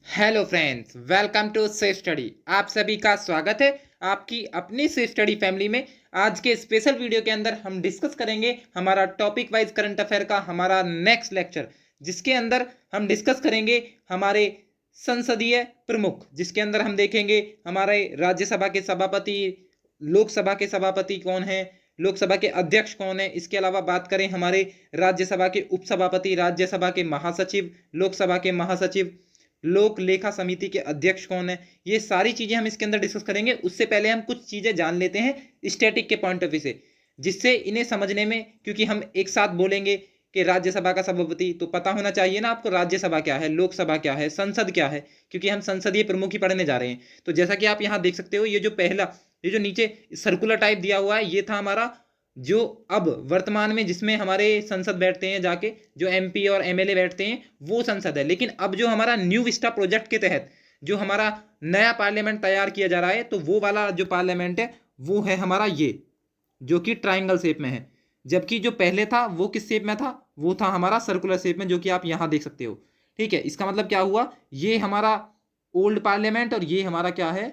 Hello friends, welcome to Safe Study. आप सभी का स्वागत है आपकी अपनी सेफ स्टडी फैमिली में। आज के स्पेशल वीडियो के अंदर हम डिस्कस करेंगे हमारा टॉपिक वाइज करंट अफेयर का हमारा नेक्स्ट लेक्चर, जिसके अंदर हम डिस्कस करेंगे हमारे संसदीय प्रमुख, जिसके अंदर हम देखेंगे हमारे राज्यसभा के सभापति, लोकसभा के सभापति कौन है, लोकसभा के अध्यक्ष कौन है। इसके अलावा बात करें हमारे राज्यसभा के उपसभापति, राज्यसभा के महासचिव, लोकसभा के महासचिव, लोक लेखा समिति के अध्यक्ष कौन है। ये सारी चीजें हम इसके अंदर डिस्कस करेंगे। उससे पहले हम कुछ चीजें जान लेते हैं स्टैटिक के पॉइंट ऑफ व्यू से, जिससे इन्हें समझने में, क्योंकि हम एक साथ बोलेंगे कि राज्यसभा का सभापति, तो पता होना चाहिए ना आपको राज्यसभा क्या है, लोकसभा क्या है, संसद क्या है, क्योंकि हम संसदीय प्रमुख ही पढ़ने जा रहे हैं। तो जैसा कि आप यहाँ देख सकते हो, ये जो पहला, ये जो नीचे सर्कुलर टाइप दिया हुआ है, ये था हमारा जो अब वर्तमान में जिसमें हमारे संसद बैठते हैं, जाके जो एमपी और एमएलए बैठते हैं, वो संसद है। लेकिन अब जो हमारा न्यू विस्टा प्रोजेक्ट के तहत जो हमारा नया पार्लियामेंट तैयार किया जा रहा है, तो वो वाला जो पार्लियामेंट है वो है हमारा ये, जो कि ट्राइंगल शेप में है। जबकि जो पहले था वो किस शेप में था, वो था हमारा सर्कुलर शेप में, जो कि आप यहां देख सकते हो। ठीक है, इसका मतलब क्या हुआ, ये हमारा ओल्ड पार्लियामेंट और ये हमारा क्या है,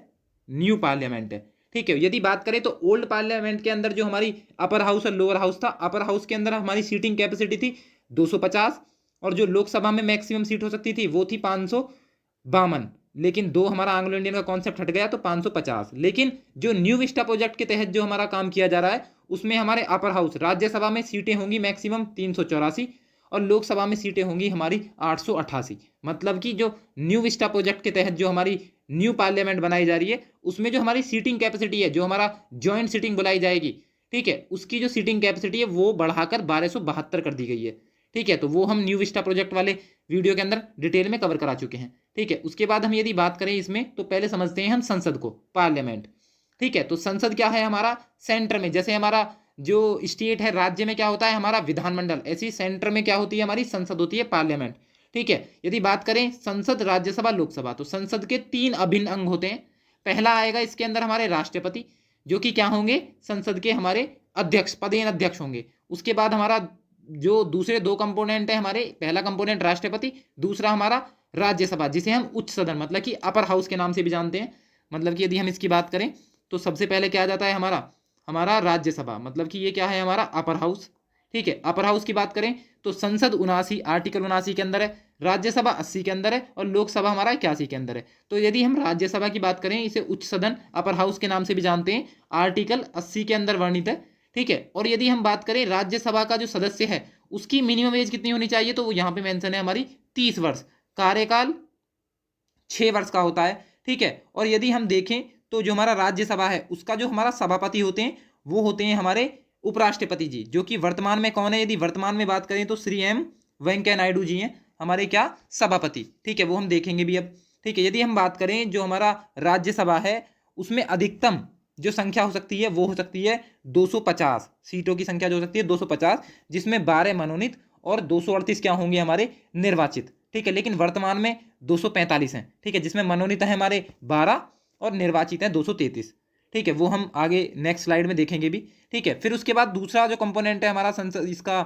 न्यू पार्लियामेंट है। ठीक है, यदि बात करें तो ओल्ड पार्लियामेंट के अंदर जो हमारी अपर हाउस और लोअर हाउस था, अपर हाउस के अंदर हमारी सीटिंग कैपेसिटी थी 250, और जो लोकसभा में मैक्सिमम सीट हो सकती थी वो थी 552। लेकिन दो हमारा एंग्लो इंडियन का कॉन्सेप्ट हट गया तो 550। लेकिन जो न्यू विस्टा प्रोजेक्ट के तहत जो हमारा काम किया जा रहा है, उसमें हमारे अपर हाउस राज्यसभा में सीटें होंगी मैक्सिमम 384, और लोकसभा में सीटें होंगी हमारी 888। मतलब कि जो न्यू विस्टा प्रोजेक्ट के तहत जो हमारी न्यू पार्लियामेंट बनाई जा रही है, उसमें जो हमारी सीटिंग कैपेसिटी है, जो हमारा ज्वाइंट सीटिंग बुलाई जाएगी, ठीक है, उसकी जो सीटिंग कैपेसिटी है वो बढ़ाकर 1272 कर दी गई है। ठीक है, तो वो हम न्यू विस्टा प्रोजेक्ट वाले वीडियो के अंदर डिटेल में कवर करा चुके हैं। ठीक है, उसके बाद हम यदि बात करें इसमें, तो पहले समझते हैं हम संसद को, पार्लियामेंट। ठीक है, तो संसद क्या है हमारा, सेंटर में, जैसे हमारा जो स्टेट है, राज्य में क्या होता है हमारा विधानमंडल, ऐसी सेंटर में क्या होती है हमारी संसद होती है, पार्लियामेंट। ठीक है, यदि बात करें संसद, राज्यसभा, लोकसभा, तो संसद के 3 अभिन्न अंग होते हैं। पहला आएगा इसके अंदर हमारे राष्ट्रपति, जो कि क्या होंगे, संसद के हमारे अध्यक्ष, पदेन अध्यक्ष होंगे। उसके बाद हमारा जो दूसरे 2 कंपोनेंट है हमारे, पहला कंपोनेंट राष्ट्रपति, दूसरा हमारा राज्यसभा, जिसे हम उच्च सदन मतलब कि अपर हाउस के नाम से भी जानते हैं। मतलब कि यदि हम इसकी बात करें तो सबसे पहले क्या आ जाता है हमारा, हमारा राज्यसभा, मतलब कि ये क्या है हमारा अपर हाउस। ठीक है, अपर हाउस की बात करें तो संसद 79, आर्टिकल 79 के अंदर है, राज्यसभा 80 के अंदर है, और लोकसभा हमारा 81 के अंदर है। तो यदि हम राज्यसभा की बात करें, इसे उच्च सदन अपर हाउस के नाम से भी जानते हैं, आर्टिकल 80 के अंदर वर्णित है। ठीक है, और यदि हम बात करें राज्यसभा का जो सदस्य है, उसकी मिनिमम एज कितनी होनी चाहिए, तो वो यहाँ पे मेंशन है हमारी 30 वर्ष, कार्यकाल 6 वर्ष का होता है। ठीक है, और यदि हम देखें तो जो हमारा राज्यसभा है, उसका जो हमारा सभापति होते हैं, वो होते हैं हमारे उपराष्ट्रपति जी, जो कि वर्तमान में कौन है, यदि वर्तमान में बात करें तो श्री एम वेंकैया नायडू जी हैं हमारे क्या, सभापति। ठीक है, वो हम देखेंगे भी अब। ठीक है, यदि हम बात करें जो हमारा राज्यसभा है, उसमें अधिकतम जो संख्या हो सकती है वो हो सकती है 250 सीटों की संख्या जो हो सकती है 250, जिसमें 12 मनोनीत और 238 क्या होंगे हमारे निर्वाचित। ठीक है, लेकिन वर्तमान में 245 हैं। ठीक है, जिसमें मनोनीत है हमारे 12 और निर्वाचित है 233। ठीक है, वो हम आगे नेक्स्ट स्लाइड में देखेंगे भी। ठीक है, फिर उसके बाद दूसरा जो कंपोनेंट है हमारा संसद, इसका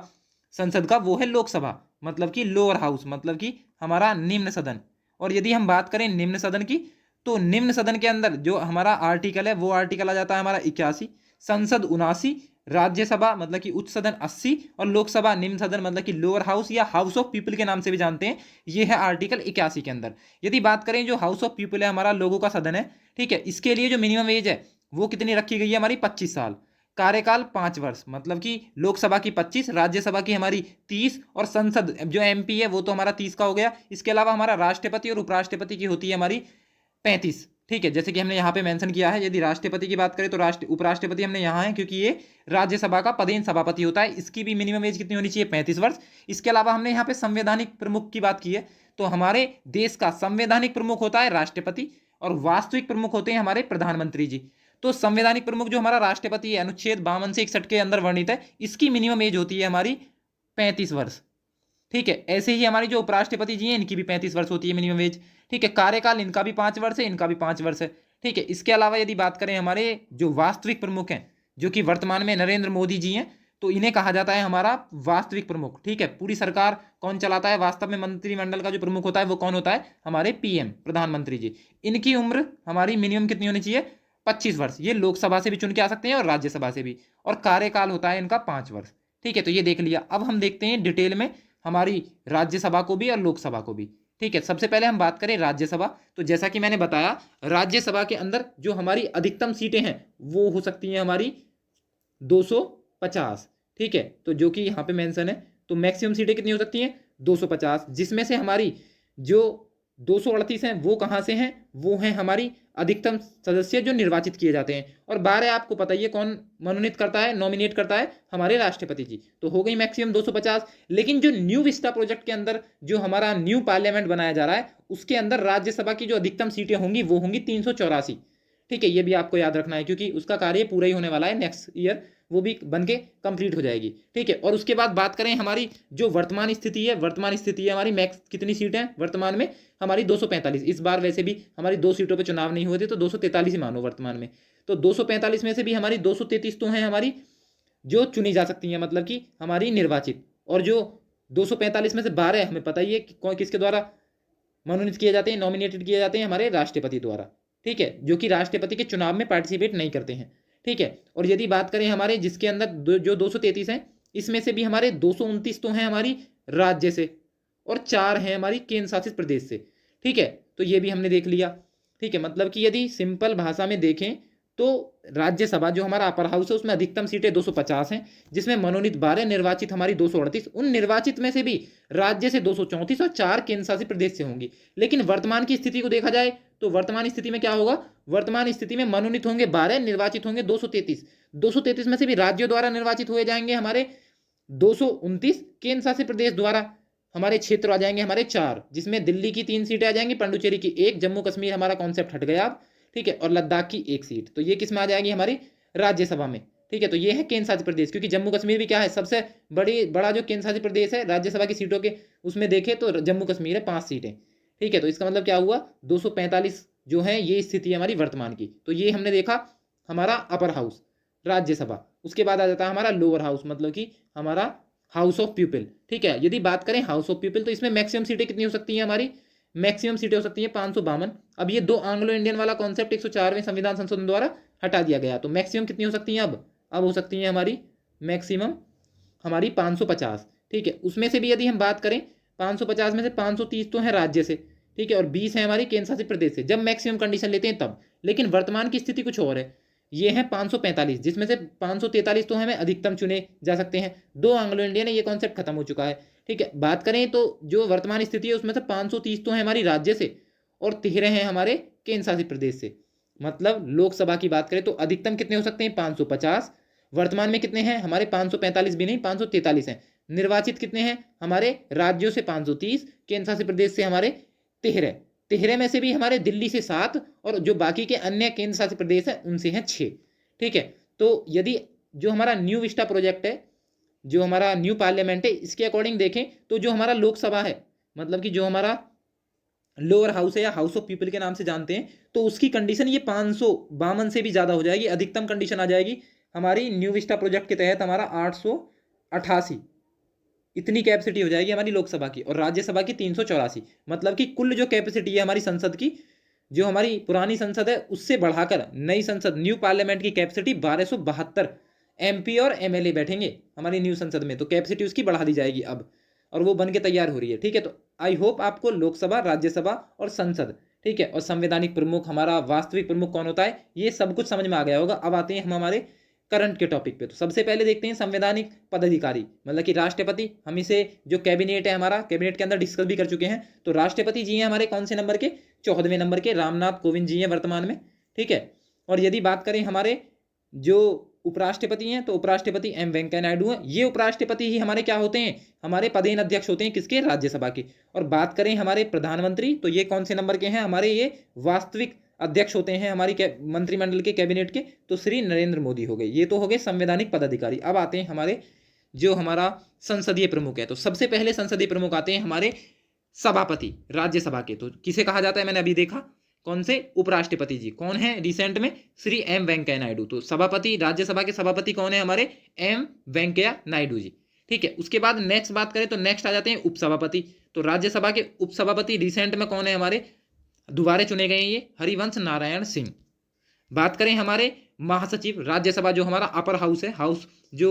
संसद का, वो है लोकसभा, मतलब कि लोअर हाउस, मतलब कि हमारा निम्न सदन। और यदि हम बात करें निम्न सदन की, तो निम्न सदन के अंदर जो हमारा आर्टिकल है, वो आर्टिकल आ जाता है हमारा 81, संसद 79, राज्यसभा मतलब कि उच्च सदन 80, और लोकसभा निम्न सदन मतलब कि लोअर हाउस या हाउस ऑफ पीपल के नाम से भी जानते हैं, ये है आर्टिकल 81 के अंदर। यदि बात करें जो हाउस ऑफ पीपल है, हमारा लोगों का सदन है, ठीक है, इसके लिए जो मिनिमम एज है वो कितनी रखी गई है हमारी, 25 साल, कार्यकाल 5 वर्ष, मतलब कि लोकसभा की 25, राज्यसभा की हमारी 30, और संसद जो एमपी है वो तो हमारा 30 का हो गया। इसके अलावा हमारा राष्ट्रपति और उपराष्ट्रपति की होती है हमारी 35। ठीक है, जैसे कि हमने यहाँ पे मेंशन किया है। यदि राष्ट्रपति की बात करें तो उपराष्ट्रपति हमने यहाँ है, क्योंकि ये राज्यसभा का पदेन सभापति होता है। इसकी भी मिनिमम एज कितनी होनी चाहिए, 35 वर्ष। इसके अलावा हमने यहाँ पे संवैधानिक प्रमुख की बात की है, तो हमारे देश का संवैधानिक प्रमुख होता है राष्ट्रपति, और वास्तविक प्रमुख होते हैं हमारे प्रधानमंत्री जी। तो संवैधानिक प्रमुख जो हमारा राष्ट्रपति है, अनुच्छेद 52 से 61 के अंदर वर्णित है, इसकी मिनिमम एज होती है हमारी 35 वर्ष। ठीक है, ऐसे ही हमारी जो उपराष्ट्रपति जी हैं, इनकी भी 35 वर्ष होती है मिनिमम एज। ठीक है, कार्यकाल इनका भी 5 वर्ष है, इनका भी 5 वर्ष है। ठीक है, इसके अलावा यदि बात करें हमारे जो वास्तविक प्रमुख हैं, जो कि वर्तमान में नरेंद्र मोदी जी हैं, तो इन्हें कहा जाता है हमारा वास्तविक प्रमुख। ठीक है, पूरी सरकार कौन चलाता है, वास्तव में मंत्रिमंडल का जो प्रमुख होता है वो कौन होता है, हमारे पीएम, प्रधानमंत्री जी। इनकी उम्र हमारी मिनिमम कितनी होनी चाहिए, 25 वर्ष। ये लोकसभा से भी चुन के आ सकते हैं और राज्यसभा से भी, और कार्यकाल होता है इनका 5 वर्ष। ठीक है, तो ये देख लिया। अब हम देखते हैं डिटेल में हमारी राज्यसभा को भी और लोकसभा को भी। ठीक है, सबसे पहले हम बात करें राज्यसभा। तो जैसा कि मैंने बताया, राज्यसभा के अंदर जो हमारी अधिकतम सीटें हैं वो हो सकती हैं हमारी 250। ठीक है, तो जो कि यहाँ पे मेंशन है, तो मैक्सिमम सीटें कितनी हो सकती हैं, 250, जिसमें से हमारी जो 238 हैं वो कहाँ से हैं, वो हैं हमारी अधिकतम सदस्य जो निर्वाचित किए जाते हैं। और 12 आपको पता ही है कौन मनोनीत करता है, नॉमिनेट करता है, हमारे राष्ट्रपति जी। तो हो गई मैक्सिमम 250। लेकिन जो न्यू विस्टा प्रोजेक्ट के अंदर जो हमारा न्यू पार्लियामेंट बनाया जा रहा है, उसके अंदर राज्यसभा की जो अधिकतम सीटें होंगी वो होंगी 384। ठीक है, ये भी आपको याद रखना है क्योंकि उसका कार्य पूरा ही होने वाला है नेक्स्ट ईयर, वो भी बन के कंप्लीट हो जाएगी। ठीक है, और उसके बाद बात करें हमारी जो वर्तमान स्थिति है, वर्तमान स्थिति है हमारी, मैक्स कितनी सीटें हैं वर्तमान में, हमारी 245। इस बार वैसे भी हमारी 2 सीटों पे चुनाव नहीं हुए थे, तो 243 ही मानो वर्तमान में। तो 245 में से भी हमारी 233 तो हैं हमारी जो चुनी जा सकती हैं, मतलब कि हमारी निर्वाचित। और जो 245 में से 12 हमें पता ही है कि कौन किसके द्वारा मनोनीत किए जाते हैं, नॉमिनेटेड किए जाते हैं, हमारे राष्ट्रपति द्वारा। ठीक है, जो कि राष्ट्रपति के चुनाव में पार्टिसिपेट नहीं करते हैं। ठीक है, और यदि बात करें हमारे जिसके अंदर जो 233 हैं, इसमें से भी हमारे 229 तो हैं हमारी राज्य से और 4 हैं हमारी केंद्र शासित प्रदेश से। ठीक है, तो ये भी हमने देख लिया। ठीक है, मतलब कि यदि सिंपल भाषा में देखें तो राज्यसभा जो हमारा अपर हाउस है उसमें अधिकतम सीटें 250 हैं, जिसमें मनोनीत 12, निर्वाचित हमारी 238। उन निर्वाचित में से भी राज्य से 234 और 4 केंद्र शासित प्रदेश से होंगी। लेकिन वर्तमान की स्थिति को देखा जाए तो वर्तमान स्थिति में क्या होगा, वर्तमान स्थिति में मनोनीत होंगे 12, निर्वाचित होंगे 233। 233 में से भी राज्यों द्वारा निर्वाचित हुए जाएंगे हमारे 229, केंद्र शासित प्रदेश द्वारा हमारे क्षेत्र आ जाएंगे हमारे 4, जिसमें दिल्ली की 3 सीटें आ जाएंगी, पंडुचेरी की 1, जम्मू कश्मीर हमारा कॉन्सेप्ट हट गया अब। ठीक है, और लद्दाख की 1 सीट। तो ये किस में आ जाएगी, हमारी राज्यसभा में। ठीक है, तो ये है केंद्र शासित प्रदेश, क्योंकि जम्मू कश्मीर भी क्या है, सबसे बड़ा जो केंद्र शासित प्रदेश है राज्यसभा की सीटों के उसमें देखें तो जम्मू कश्मीर है 5 सीटें। ठीक है, तो इसका मतलब क्या हुआ, 245 जो है ये स्थिति है हमारी वर्तमान की। तो ये हमने देखा हमारा अपर हाउस, राज्यसभा। उसके बाद आ जाता है हमारा लोअर हाउस, मतलब कि हमारा हाउस ऑफ पीपल। ठीक है, यदि बात करें हाउस ऑफ पीपल तो इसमें मैक्सिमम सीटें कितनी हो सकती हैं हमारी, मैक्सिमम सीटें हो सकती हैं 552। अब ये 2 एंग्लो इंडियन वाला कॉन्सेप्ट 104वें संविधान संशोधन द्वारा हटा दिया गया, तो मैक्सिमम कितनी हो सकती हैं अब हो सकती हैं हमारी मैक्सिमम हमारी 550। ठीक है, उसमें से भी यदि हम बात करें 550 में से 530 तो है राज्य से। ठीक है, और 20 है हमारी केंद्र शासित प्रदेश से, जब मैक्सिमम कंडीशन लेते हैं तब। लेकिन वर्तमान की स्थिति कुछ और है, ये है 545, जिसमें से 543 तो हमें अधिकतम चुने जा सकते हैं। 2 एंग्लो इंडियन है, ये कॉन्सेप्ट खत्म हो चुका है। ठीक है, बात करें तो जो वर्तमान स्थिति है उसमें से 530 तो है हमारी राज्य से और 13 हैं हमारे केंद्र शासित प्रदेश से। मतलब लोकसभा की बात करें तो अधिकतम कितने हो सकते हैं, 550। वर्तमान में कितने हैं हमारे, 545 भी नहीं, 543 हैं। निर्वाचित कितने हैं हमारे राज्यों से, 530, केंद्र शासित प्रदेश से हमारे 13 में से भी हमारे दिल्ली से 7 और जो बाकी के अन्य केंद्र शासित प्रदेश हैं उनसे हैं 6। ठीक है, तो यदि जो हमारा न्यू विस्टा प्रोजेक्ट है, जो हमारा न्यू पार्लियामेंट है, इसके अकॉर्डिंग देखें तो जो हमारा लोकसभा है, मतलब कि जो हमारा लोअर हाउस है या हाउस ऑफ पीपल के नाम से जानते हैं, तो उसकी कंडीशन ये 552 से भी ज़्यादा हो जाएगी। अधिकतम कंडीशन आ जाएगी हमारी न्यू विस्टा प्रोजेक्ट के तहत हमारा 888, इतनी कैपेसिटी हो जाएगी हमारी लोकसभा की, और राज्यसभा की 384। मतलब कि कुल जो कैपेसिटी है हमारी संसद की, जो हमारी पुरानी संसद है उससे बढ़ाकर नई संसद न्यू पार्लियामेंट की कैपेसिटी 1272 एमपी और एमएलए बैठेंगे हमारी न्यू संसद में, तो कैपेसिटी उसकी बढ़ा दी जाएगी अब, और वो बन के तैयार हो रही है। ठीक है, तो आई होप आपको लोकसभा, राज्यसभा और संसद, ठीक है, और संवैधानिक प्रमुख, हमारा वास्तविक प्रमुख कौन होता है, ये सब कुछ समझ में आ गया होगा। अब आते हैं हम हमारे करंट के टॉपिक पे। तो सबसे पहले देखते हैं संवैधानिक पदाधिकारी, मतलब कि राष्ट्रपति। हम इसे जो कैबिनेट है हमारा, कैबिनेट के अंदर डिस्कस भी कर चुके हैं। तो राष्ट्रपति जी हैं हमारे कौन से नंबर के, 14वें नंबर के, रामनाथ कोविंद जी हैं वर्तमान में। ठीक है, और यदि बात करें हमारे जो उपराष्ट्रपति हैं, तो उपराष्ट्रपति एम वेंकैया नायडू हैं। ये उपराष्ट्रपति ही हमारे क्या होते हैं, हमारे पदेन अध्यक्ष होते हैं, किसके, राज्यसभा के। और बात करें हमारे प्रधानमंत्री, तो ये कौन से नंबर के हैं हमारे, ये वास्तविक अध्यक्ष होते हैं हमारी मंत्रिमंडल के, कैबिनेट के, तो श्री नरेंद्र मोदी हो गए। ये तो हो गए संवैधानिक पदाधिकारी। अब आते हैं हमारे जो हमारा संसदीय प्रमुख है। तो सबसे पहले संसदीय प्रमुख आते हैं हमारे सभापति राज्यसभा के। तो किसे कहा जाता है, मैंने अभी देखा कौन से? उपराष्ट्रपति जी। कौन है रिसेंट में? श्री एम वेंकैया नायडू। तो सभापति, राज्यसभा के सभापति कौन है हमारे? एम वेंकैया नायडू जी। ठीक है, उसके बाद नेक्स्ट बात करें तो नेक्स्ट आ जाते हैं उपसभापति। तो राज्यसभा के उपसभापति रिसेंट में कौन है हमारे? दोबारा चुने गए हैं ये हरिवंश नारायण सिंह। बात करें हमारे महासचिव राज्यसभा, जो हमारा अपर हाउस है, हाउस जो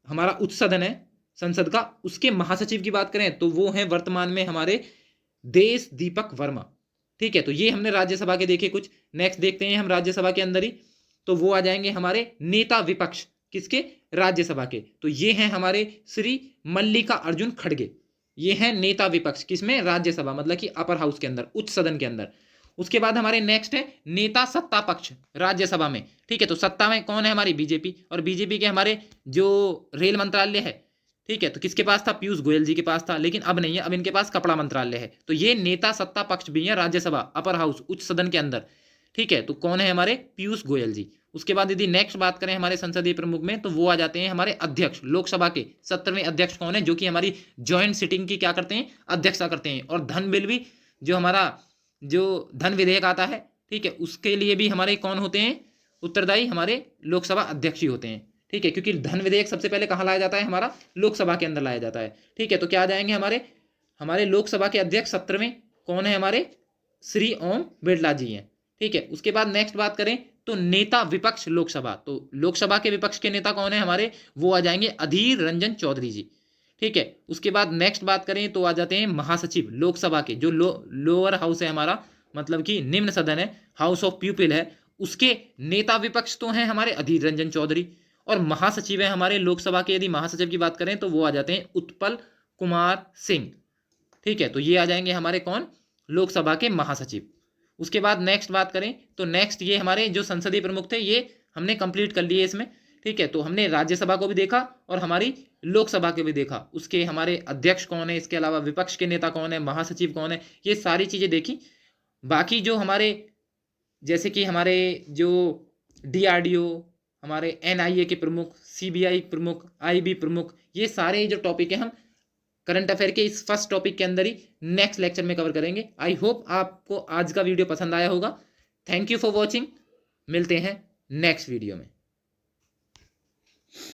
हमारा उच्च सदन है संसद का, उसके महासचिव की बात करें तो वो हैं वर्तमान में हमारे देश दीपक वर्मा। ठीक है, तो ये हमने राज्यसभा के देखे कुछ। नेक्स्ट देखते हैं हम राज्यसभा के अंदर ही, तो वो आ जाएंगे हमारे नेता विपक्ष। किसके? राज्यसभा के। तो ये हैं हमारे श्री मल्लिका अर्जुन खड़गे। ये हैं नेता विपक्ष किसमें? राज्यसभा, मतलब कि अपर हाउस के अंदर, उच्च सदन के अंदर। उसके बाद हमारे नेक्स्ट है नेता सत्ता पक्ष राज्यसभा में। ठीक है, तो सत्ता में कौन है? हमारी बीजेपी। और बीजेपी के हमारे जो रेल मंत्रालय है, ठीक है, तो किसके पास था? पीयूष गोयल जी के पास था, लेकिन अब नहीं है, अब इनके पास कपड़ा मंत्रालय है। तो ये नेता सत्ता पक्ष भी है राज्यसभा, अपर हाउस, उच्च सदन के अंदर। ठीक है, तो कौन है हमारे? पीयूष गोयल जी। उसके बाद यदि नेक्स्ट बात करें हमारे संसदीय प्रमुख में, तो वो आ जाते हैं हमारे अध्यक्ष, लोकसभा के 17वें अध्यक्ष कौन है? जो कि हमारी ज्वाइंट सिटिंग की क्या करते हैं? अध्यक्षता करते हैं। और धन बिल भी, जो हमारा जो धन विधेयक आता है, ठीक है, उसके लिए भी हमारे कौन होते हैं? उत्तरदायी हमारे लोकसभा अध्यक्ष ही होते हैं। ठीक है, क्योंकि धन विधेयक सबसे पहले कहाँ लाया जाता है? हमारा लोकसभा के अंदर लाया जाता है। ठीक है, तो क्या आ जाएंगे हमारे? हमारे लोकसभा के अध्यक्ष 17वें कौन है हमारे? श्री ओम बिरला जी हैं। ठीक है, उसके बाद नेक्स्ट बात करें तो नेता विपक्ष लोकसभा, तो लोकसभा के विपक्ष के नेता कौन है हमारे? वो आ जाएंगे अधीर रंजन चौधरी जी। ठीक है, उसके बाद नेक्स्ट बात करें तो आ जाते हैं महासचिव लोकसभा के, जो लोअर हाउस है हमारा, मतलब कि निम्न सदन है, हाउस ऑफ पीपल है, उसके नेता विपक्ष तो हैं हमारे अधीर रंजन चौधरी। और महासचिव है हमारे लोकसभा के, यदि महासचिव की बात करें तो वो आ जाते हैं उत्पल कुमार सिंह। ठीक है, तो ये आ जाएंगे हमारे कौन? लोकसभा के महासचिव। उसके बाद नेक्स्ट बात करें तो नेक्स्ट ये हमारे जो संसदीय प्रमुख थे, ये हमने कंप्लीट कर लिए इसमें। ठीक है, तो हमने राज्यसभा को भी देखा और हमारी लोकसभा को भी देखा, उसके हमारे अध्यक्ष कौन है, इसके अलावा विपक्ष के नेता कौन है, महासचिव कौन है, ये सारी चीज़ें देखी। बाकी जो हमारे जैसे कि हमारे जो DRDO, हमारे NIA के प्रमुख, CBI प्रमुख, IB प्रमुख, ये सारे जो टॉपिक है हम करंट अफेयर के इस फर्स्ट टॉपिक के अंदर ही नेक्स्ट लेक्चर में कवर करेंगे। आई होप आपको आज का वीडियो पसंद आया होगा। Thank you for watching. मिलते हैं नेक्स्ट वीडियो में।